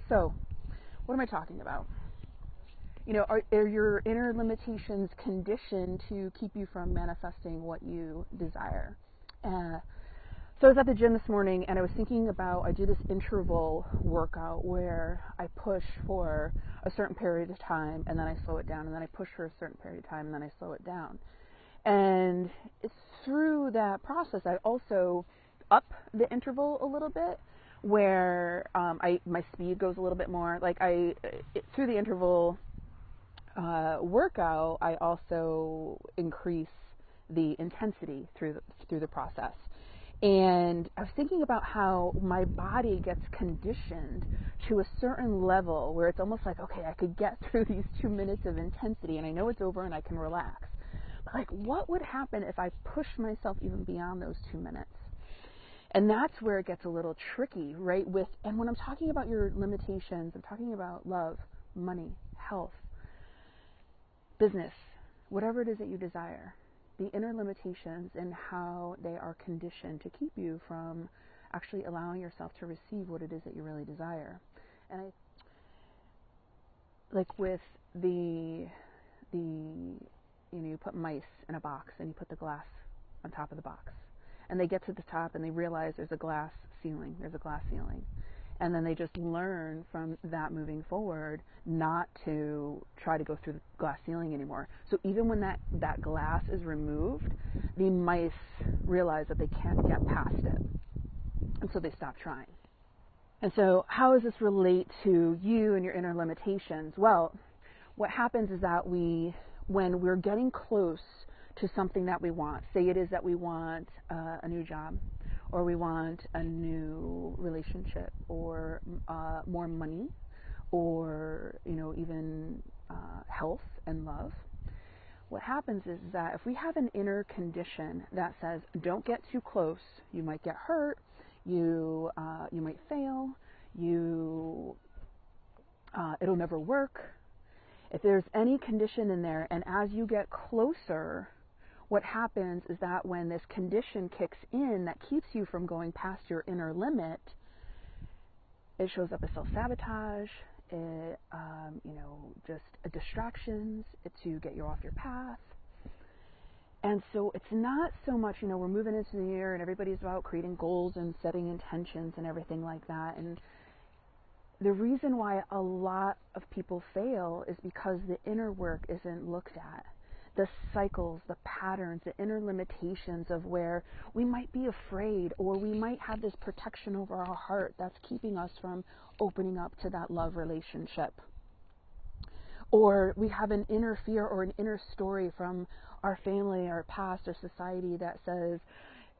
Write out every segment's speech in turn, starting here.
So, what am I talking about? Are your inner limitations conditioned to keep you from manifesting what you desire? So I was at the gym this morning and I was thinking about, I do this interval workout where I push for a certain period of time and then I slow it down, and then I push for a certain period of time and then I slow it down. And it's through that process I also up the interval a little bit, where my speed goes a little bit more. Through the interval workout, I also increase the intensity through the process. And I was thinking about how my body gets conditioned to a certain level where it's almost like, okay, I could get through these 2 minutes of intensity and I know it's over and I can relax. But like, what would happen if I pushed myself even beyond those 2 minutes? And that's where it gets a little tricky, right? And when I'm talking about your limitations, I'm talking about love, money, health, business, whatever it is that you desire. The inner limitations and how they are conditioned to keep you from actually allowing yourself to receive what it is that you really desire. And with you put mice in a box and you put the glass on top of the box, and they get to the top and they realize there's a glass ceiling. And then they just learn from that moving forward not to try to go through the glass ceiling anymore. So even when that glass is removed, the mice realize that they can't get past it. And so they stop trying. And so how does this relate to you and your inner limitations? Well, what happens is that when we're getting close to something that we want, say it is that we want a new job, or we want a new relationship, or more money, or even health and love. What happens is that if we have an inner condition that says, don't get too close, you might get hurt, you might fail, it'll never work. If there's any condition in there, and as you get closer, what happens is that when this condition kicks in that keeps you from going past your inner limit, it shows up as self-sabotage, just distractions to get you off your path. And so it's not so much, we're moving into the year and everybody's about creating goals and setting intentions and everything like that. And the reason why a lot of people fail is because the inner work isn't looked at. The cycles, the patterns, the inner limitations of where we might be afraid, or we might have this protection over our heart that's keeping us from opening up to that love relationship. Or we have an inner fear or an inner story from our family, our past, or society that says,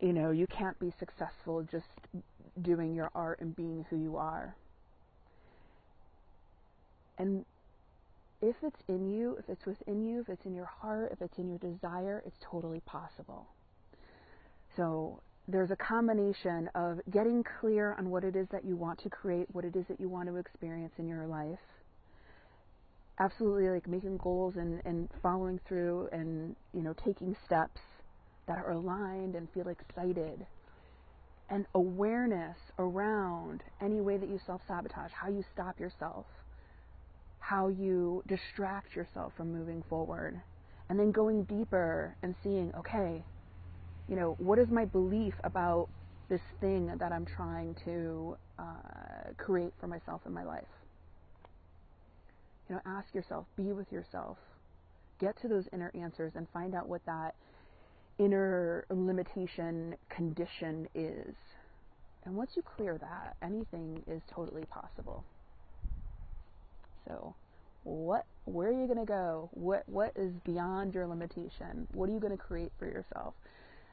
you can't be successful just doing your art and being who you are. And if it's in you, if it's within you, if it's in your heart, if it's in your desire, it's totally possible. So there's a combination of getting clear on what it is that you want to create, what it is that you want to experience in your life. Absolutely, making goals and following through and, taking steps that are aligned and feel excited. And awareness around any way that you self-sabotage, how you stop yourself, how you distract yourself from moving forward, and then going deeper and seeing, okay, what is my belief about this thing that I'm trying to create for myself in my life? Ask yourself, be with yourself, get to those inner answers and find out what that inner limitation condition is. And once you clear that, anything is totally possible. So where are you going to go? What is beyond your limitation? What are you going to create for yourself?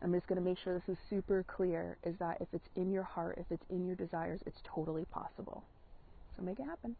I'm just going to make sure this is super clear, is that if it's in your heart, if it's in your desires, it's totally possible. So make it happen.